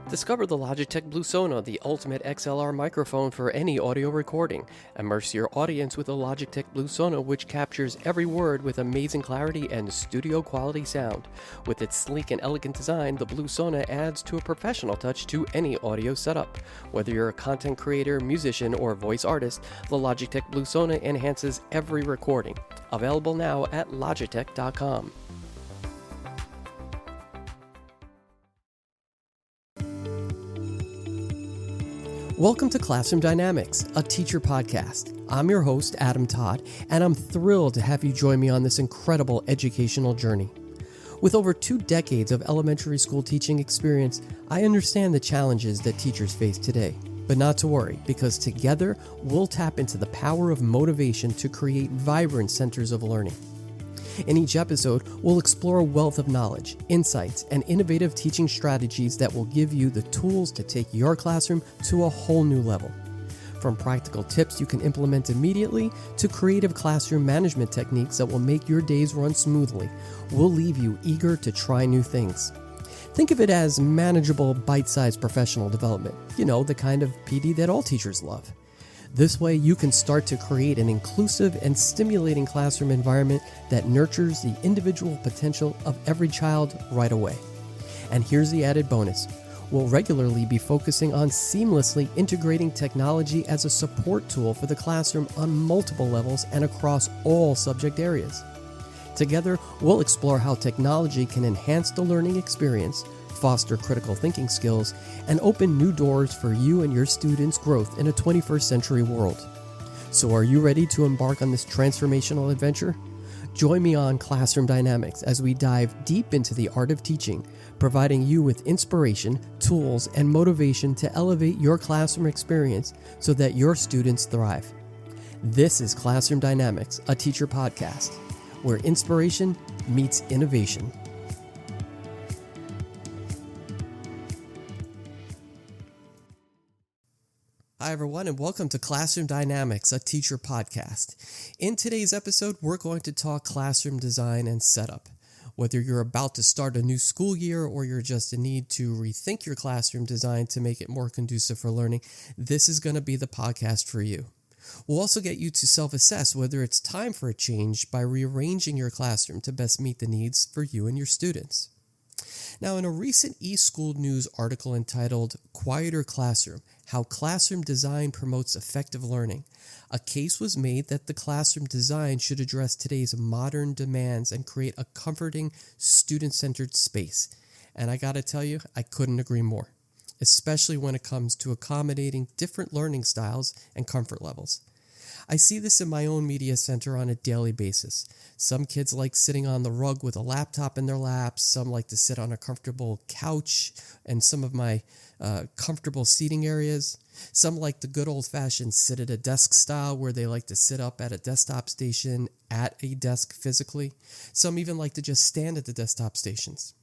Discover the Logitech Blue Sona, the ultimate XLR microphone for any audio recording. Immerse your audience with the Logitech Blue Sona, which captures every word with amazing clarity and studio-quality sound. With its sleek and elegant design, the Blue Sona adds to a professional touch to any audio setup. Whether you're a content creator, musician, or voice artist, the Logitech Blue Sona enhances every recording. Available now at logitech.com. Welcome to Classroom Dynamics, a teacher podcast. I'm your host, Adam Todd, and I'm thrilled to have you join me on this incredible educational journey. With over 2 decades of elementary school teaching experience, I understand the challenges that teachers face today. But not to worry, because together we'll tap into the power of motivation to create vibrant centers of learning. In each episode, we'll explore a wealth of knowledge, insights, and innovative teaching strategies that will give you the tools to take your classroom to a whole new level. From practical tips you can implement immediately to creative classroom management techniques that will make your days run smoothly, we'll leave you eager to try new things. Think of it as manageable, bite-sized professional development. You know, the kind of PD that all teachers love. This way, you can start to create an inclusive and stimulating classroom environment that nurtures the individual potential of every child right away. And here's the added bonus. We'll regularly be focusing on seamlessly integrating technology as a support tool for the classroom on multiple levels and across all subject areas. Together, we'll explore how technology can enhance the learning experience, foster critical thinking skills, and open new doors for you and your students' growth in a 21st century world. So are you ready to embark on this transformational adventure? Join me on Classroom Dynamics as we dive deep into the art of teaching, providing you with inspiration, tools, and motivation to elevate your classroom experience so that your students thrive. This is Classroom Dynamics, a teacher podcast, where inspiration meets innovation. Hi, everyone, and welcome to Classroom Dynamics, a teacher podcast. In today's episode, we're going to talk classroom design and setup. Whether you're about to start a new school year or you're just in need to rethink your classroom design to make it more conducive for learning, this is going to be the podcast for you. We'll also get you to self-assess whether it's time for a change by rearranging your classroom to best meet the needs for you and your students. Now, in a recent eSchool News article entitled Quieter Classroom, How Classroom Design Promotes Effective Learning, a case was made that the classroom design should address today's modern demands and create a comforting, student-centered space. And I gotta tell you, I couldn't agree more, especially when it comes to accommodating different learning styles and comfort levels. I see this in my own media center on a daily basis. Some kids like sitting on the rug with a laptop in their laps. Some like to sit on a comfortable couch and some of my comfortable seating areas. Some like the good old-fashioned sit at a desk style where they like to sit up at a desktop station at a desk physically. Some even like to just stand at the desktop stations.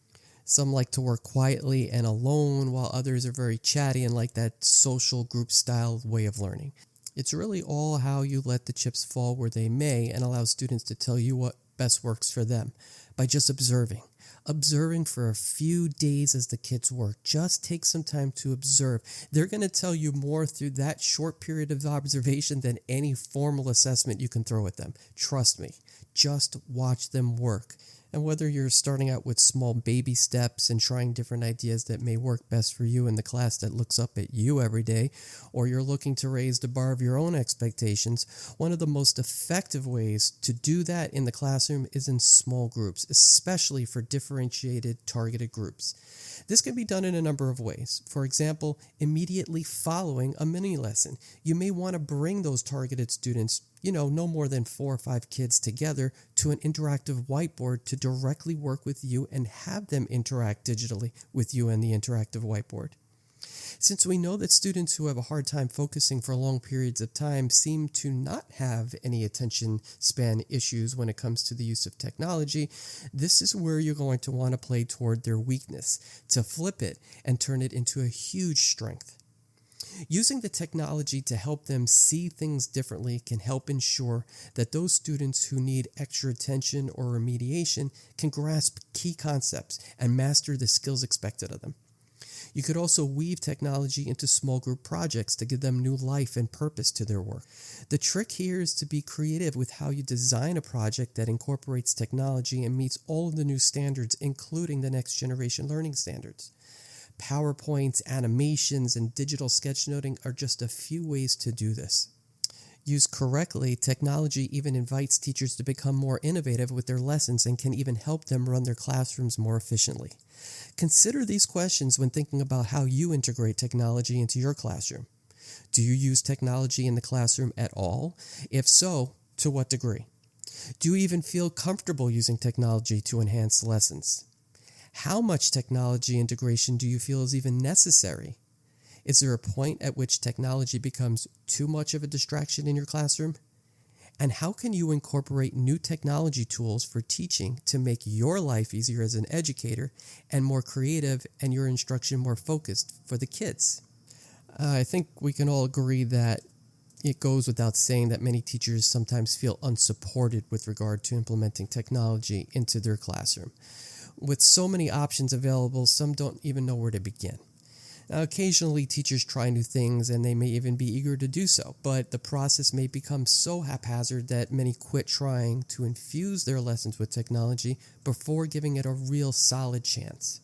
Some like to work quietly and alone, while others are very chatty and like that social group style way of learning. It's really all how you let the chips fall where they may and allow students to tell you what best works for them by just observing. Observing for a few days as the kids work. Just take some time to observe. They're going to tell you more through that short period of observation than any formal assessment you can throw at them. Trust me, just watch them work. And whether you're starting out with small baby steps and trying different ideas that may work best for you in the class that looks up at you every day, or you're looking to raise the bar of your own expectations, one of the most effective ways to do that in the classroom is in small groups, especially for differentiated, targeted groups. This can be done in a number of ways. For example, immediately following a mini lesson, you may want to bring those targeted students, no more than 4 or 5 kids together to an interactive whiteboard to directly work with you and have them interact digitally with you and the interactive whiteboard. Since we know that students who have a hard time focusing for long periods of time seem to not have any attention span issues when it comes to the use of technology, this is where you're going to want to play toward their weakness, to flip it and turn it into a huge strength. Using the technology to help them see things differently can help ensure that those students who need extra attention or remediation can grasp key concepts and master the skills expected of them. You could also weave technology into small group projects to give them new life and purpose to their work. The trick here is to be creative with how you design a project that incorporates technology and meets all of the new standards, including the next generation learning standards. PowerPoints, animations, and digital sketchnoting are just a few ways to do this. Used correctly, technology even invites teachers to become more innovative with their lessons and can even help them run their classrooms more efficiently. Consider these questions when thinking about how you integrate technology into your classroom. Do you use technology in the classroom at all? If so, to what degree? Do you even feel comfortable using technology to enhance lessons? How much technology integration do you feel is even necessary? Is there a point at which technology becomes too much of a distraction in your classroom? And how can you incorporate new technology tools for teaching to make your life easier as an educator and more creative and your instruction more focused for the kids? I think we can all agree that it goes without saying that many teachers sometimes feel unsupported with regard to implementing technology into their classroom. With so many options available, some don't even know where to begin. Now, occasionally, teachers try new things and they may even be eager to do so, but the process may become so haphazard that many quit trying to infuse their lessons with technology before giving it a real solid chance.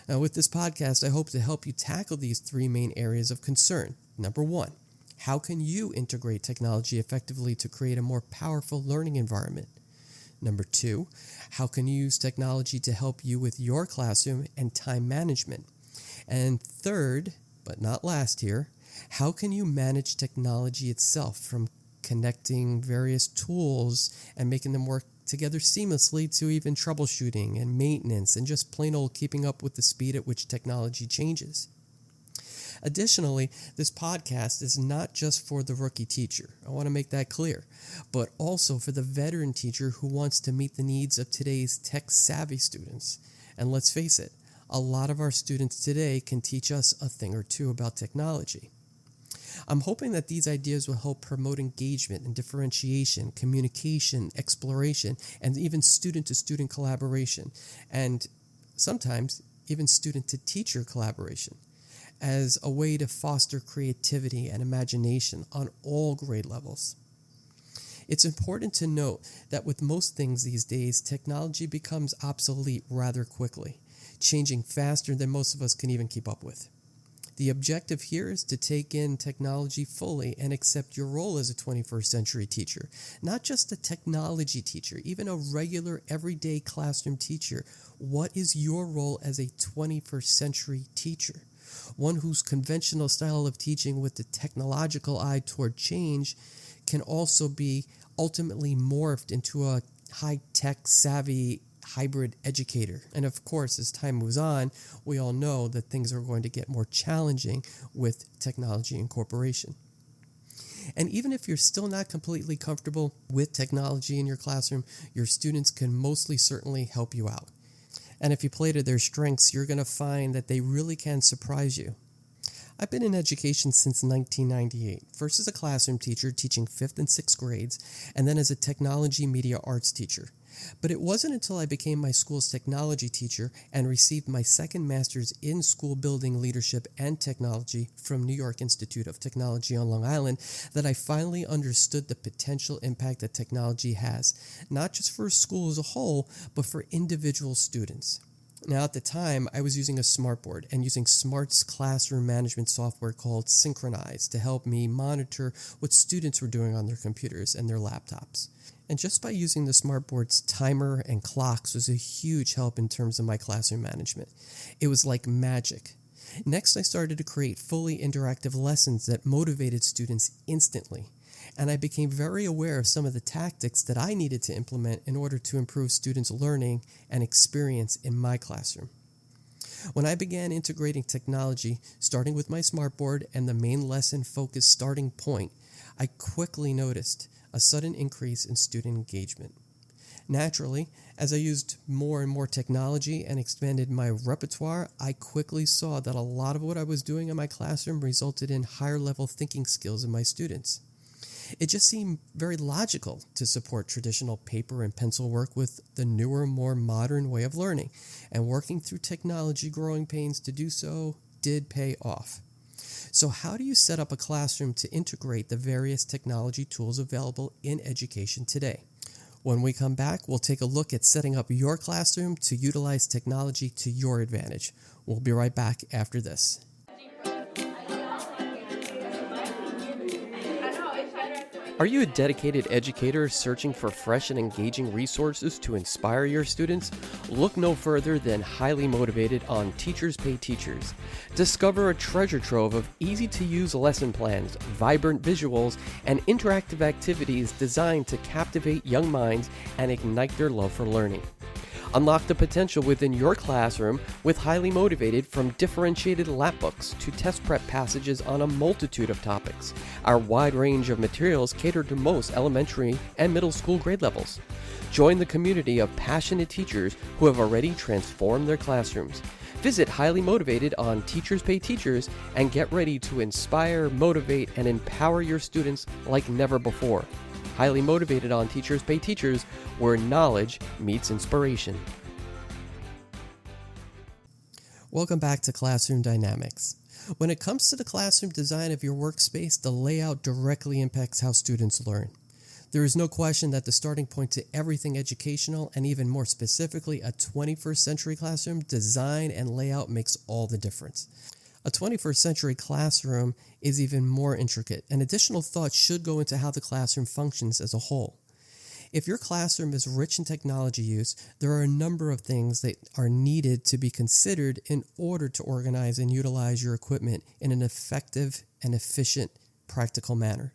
Now, with this podcast, I hope to help you tackle these three main areas of concern. Number one, how can you integrate technology effectively to create a more powerful learning environment? Number two, how can you use technology to help you with your classroom and time management? And third, but not last here, how can you manage technology itself, from connecting various tools and making them work together seamlessly to even troubleshooting and maintenance and just plain old keeping up with the speed at which technology changes? Additionally, this podcast is not just for the rookie teacher. I want to make that clear, but also for the veteran teacher who wants to meet the needs of today's tech-savvy students. And let's face it, a lot of our students today can teach us a thing or two about technology. I'm hoping that these ideas will help promote engagement and differentiation, communication, exploration, and even student-to-student collaboration, and sometimes even student-to-teacher collaboration, as a way to foster creativity and imagination on all grade levels. It's important to note that with most things these days, technology becomes obsolete rather quickly, changing faster than most of us can even keep up with. The objective here is to take in technology fully and accept your role as a 21st century teacher, not just a technology teacher, even a regular everyday classroom teacher. What is your role as a 21st century teacher? One whose conventional style of teaching with the technological eye toward change can also be ultimately morphed into a high-tech savvy hybrid educator. And of course, as time moves on, we all know that things are going to get more challenging with technology incorporation. And even if you're still not completely comfortable with technology in your classroom, your students can mostly certainly help you out. And if you play to their strengths, you're going to find that they really can surprise you. I've been in education since 1998, first as a classroom teacher teaching 5th and 6th grades, and then as a technology media arts teacher. But it wasn't until I became my school's technology teacher and received my second master's in school building leadership and technology from New York Institute of Technology on Long Island that I finally understood the potential impact that technology has, not just for a school as a whole, but for individual students. Now, at the time, I was using a smartboard and using Smart's classroom management software called Synchronize to help me monitor what students were doing on their computers and their laptops. And just by using the smartboard's timer and clocks was a huge help in terms of my classroom management. It was like magic. Next, I started to create fully interactive lessons that motivated students instantly. And I became very aware of some of the tactics that I needed to implement in order to improve students' learning and experience in my classroom. When I began integrating technology, starting with my smartboard and the main lesson focus starting point, I quickly noticed a sudden increase in student engagement. Naturally, as I used more and more technology and expanded my repertoire, I quickly saw that a lot of what I was doing in my classroom resulted in higher level thinking skills in my students. It just seemed very logical to support traditional paper and pencil work with the newer, more modern way of learning, and working through technology growing pains to do so did pay off. So how do you set up a classroom to integrate the various technology tools available in education today? When we come back, we'll take a look at setting up your classroom to utilize technology to your advantage. We'll be right back after this. Are you a dedicated educator searching for fresh and engaging resources to inspire your students? Look no further than Highly Motivated on Teachers Pay Teachers. Discover a treasure trove of easy-to-use lesson plans, vibrant visuals, and interactive activities designed to captivate young minds and ignite their love for learning. Unlock the potential within your classroom with Highly Motivated, from differentiated lap books to test prep passages on a multitude of topics. Our wide range of materials cater to most elementary and middle school grade levels. Join the community of passionate teachers who have already transformed their classrooms. Visit Highly Motivated on Teachers Pay Teachers and get ready to inspire, motivate, and empower your students like never before. Highly Motivated on Teachers Pay Teachers, where knowledge meets inspiration. Welcome back to Classroom Dynamics. When it comes to the classroom design of your workspace, the layout directly impacts how students learn. There is no question that the starting point to everything educational, and even more specifically a 21st century classroom, design and layout makes all the difference. A 21st century classroom is even more intricate, and additional thought should go into how the classroom functions as a whole. If your classroom is rich in technology use, there are a number of things that are needed to be considered in order to organize and utilize your equipment in an effective and efficient, practical manner.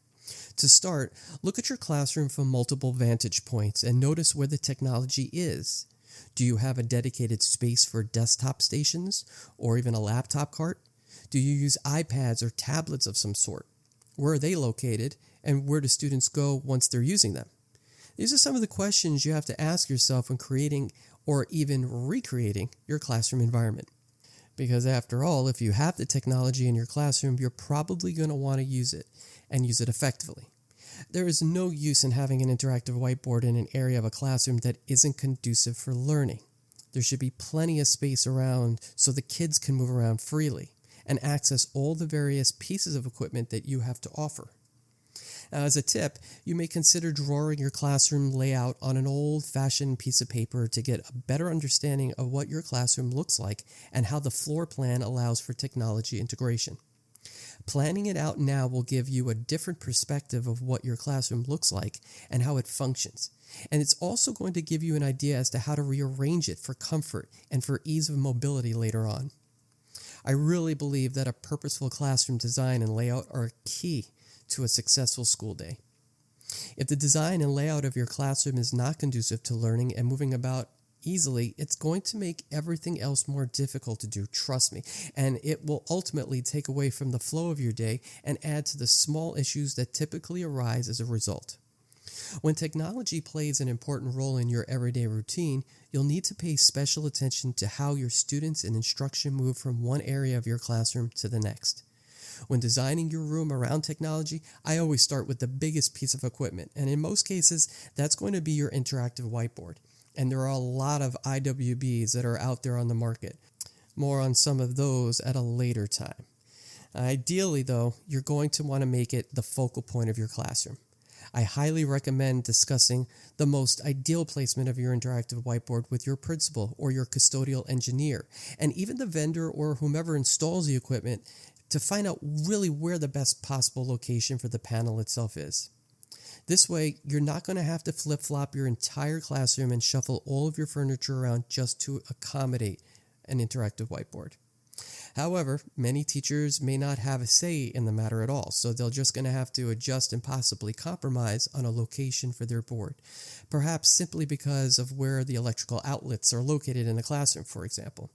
To start, look at your classroom from multiple vantage points and notice where the technology is. Do you have a dedicated space for desktop stations or even a laptop cart? Do you use iPads or tablets of some sort? Where are they located, and where do students go once they're using them? These are some of the questions you have to ask yourself when creating or even recreating your classroom environment. Because after all, if you have the technology in your classroom, you're probably going to want to use it and use it effectively. There is no use in having an interactive whiteboard in an area of a classroom that isn't conducive for learning. There should be plenty of space around so the kids can move around freely and access all the various pieces of equipment that you have to offer. Now, as a tip, you may consider drawing your classroom layout on an old-fashioned piece of paper to get a better understanding of what your classroom looks like and how the floor plan allows for technology integration. Planning it out now will give you a different perspective of what your classroom looks like and how it functions. And it's also going to give you an idea as to how to rearrange it for comfort and for ease of mobility later on. I really believe that a purposeful classroom design and layout are key to a successful school day. If the design and layout of your classroom is not conducive to learning and moving about easily, it's going to make everything else more difficult to do, trust me, and it will ultimately take away from the flow of your day and add to the small issues that typically arise as a result. When technology plays an important role in your everyday routine, you'll need to pay special attention to how your students and instruction move from one area of your classroom to the next. When designing your room around technology, I always start with the biggest piece of equipment, and in most cases, that's going to be your interactive whiteboard. And there are a lot of IWBs that are out there on the market. More on some of those at a later time. Ideally, though, you're going to want to make it the focal point of your classroom. I highly recommend discussing the most ideal placement of your interactive whiteboard with your principal or your custodial engineer, and even the vendor or whomever installs the equipment to find out really where the best possible location for the panel itself is. This way, you're not going to have to flip-flop your entire classroom and shuffle all of your furniture around just to accommodate an interactive whiteboard. However, many teachers may not have a say in the matter at all, so they're just going to have to adjust and possibly compromise on a location for their board, perhaps simply because of where the electrical outlets are located in the classroom, for example.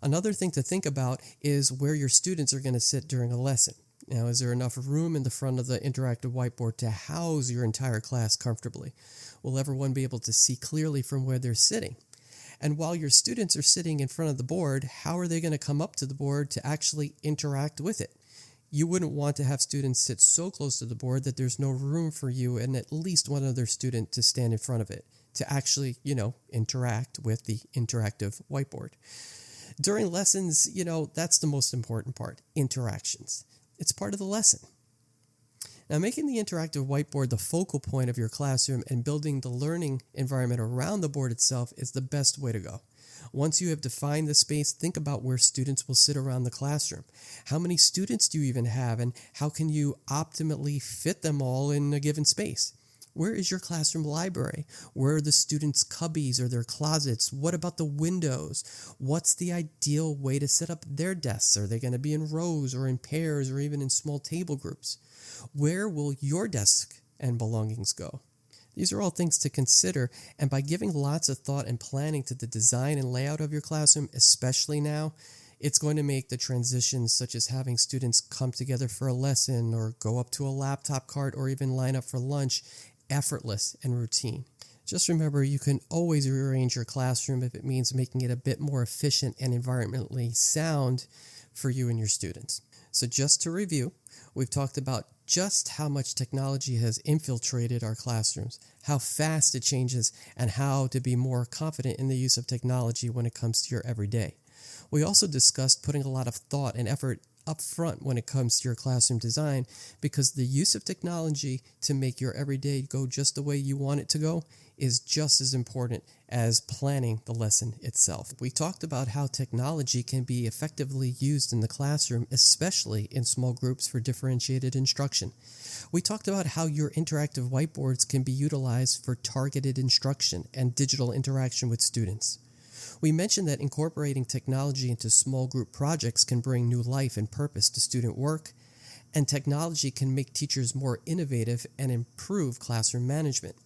Another thing to think about is where your students are going to sit during a lesson. Now, is there enough room in the front of the interactive whiteboard to house your entire class comfortably? Will everyone be able to see clearly from where they're sitting? And while your students are sitting in front of the board, how are they going to come up to the board to actually interact with it? You wouldn't want to have students sit so close to the board that there's no room for you and at least one other student to stand in front of it to actually, interact with the interactive whiteboard. During lessons, that's the most important part, interactions. It's part of the lesson. Now, making the interactive whiteboard the focal point of your classroom and building the learning environment around the board itself is the best way to go. Once you have defined the space, think about where students will sit around the classroom. How many students do you even have, and how can you optimally fit them all in a given space? Where is your classroom library? Where are the students' cubbies or their closets? What about the windows? What's the ideal way to set up their desks? Are they going to be in rows or in pairs or even in small table groups? Where will your desk and belongings go? These are all things to consider, and by giving lots of thought and planning to the design and layout of your classroom, especially now, it's going to make the transitions such as having students come together for a lesson or go up to a laptop cart or even line up for lunch effortless and routine. Just remember, you can always rearrange your classroom if it means making it a bit more efficient and environmentally sound for you and your students. So just to review, we've talked about just how much technology has infiltrated our classrooms, how fast it changes, and how to be more confident in the use of technology when it comes to your everyday. We also discussed putting a lot of thought and effort up front when it comes to your classroom design, because the use of technology to make your everyday go just the way you want it to go is just as important as planning the lesson itself. We talked about how technology can be effectively used in the classroom, especially in small groups for differentiated instruction. We talked about how your interactive whiteboards can be utilized for targeted instruction and digital interaction with students. We mentioned that incorporating technology into small group projects can bring new life and purpose to student work, and technology can make teachers more innovative and improve classroom management.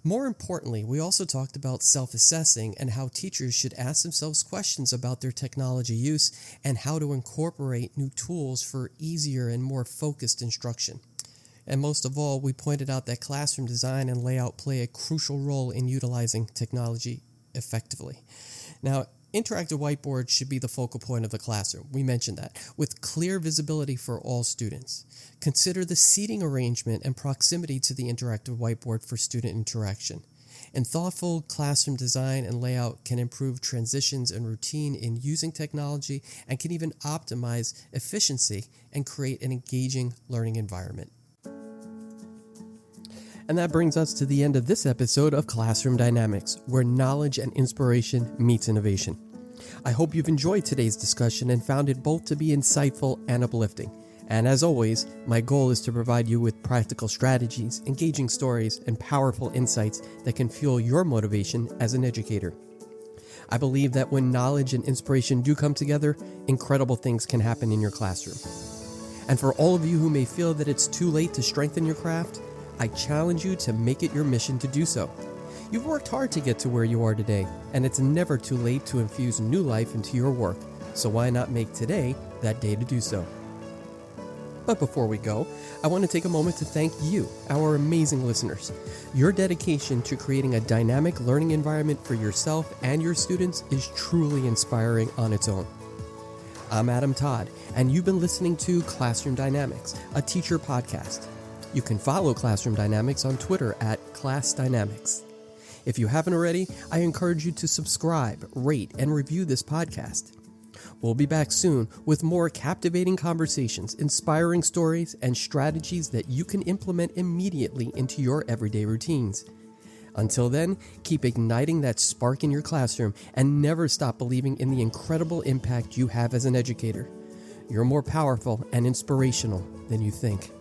More importantly, we also talked about self-assessing and how teachers should ask themselves questions about their technology use and how to incorporate new tools for easier and more focused instruction. And most of all, we pointed out that classroom design and layout play a crucial role in utilizing technology effectively. Now, interactive whiteboards should be the focal point of the classroom. We mentioned that, with clear visibility for all students. Consider the seating arrangement and proximity to the interactive whiteboard for student interaction. And thoughtful classroom design and layout can improve transitions and routine in using technology and can even optimize efficiency and create an engaging learning environment. And that brings us to the end of this episode of Classroom Dynamics, where knowledge and inspiration meets innovation. I hope you've enjoyed today's discussion and found it both to be insightful and uplifting. And as always, my goal is to provide you with practical strategies, engaging stories, and powerful insights that can fuel your motivation as an educator. I believe that when knowledge and inspiration do come together, incredible things can happen in your classroom. And for all of you who may feel that it's too late to strengthen your craft, I challenge you to make it your mission to do so. You've worked hard to get to where you are today, and it's never too late to infuse new life into your work, so why not make today that day to do so? But before we go, I want to take a moment to thank you, our amazing listeners. Your dedication to creating a dynamic learning environment for yourself and your students is truly inspiring on its own. I'm Adam Todd, and you've been listening to Classroom Dynamics, a teacher podcast. You can follow Classroom Dynamics on Twitter at ClassDynamics. If you haven't already, I encourage you to subscribe, rate, and review this podcast. We'll be back soon with more captivating conversations, inspiring stories, and strategies that you can implement immediately into your everyday routines. Until then, keep igniting that spark in your classroom and never stop believing in the incredible impact you have as an educator. You're more powerful and inspirational than you think.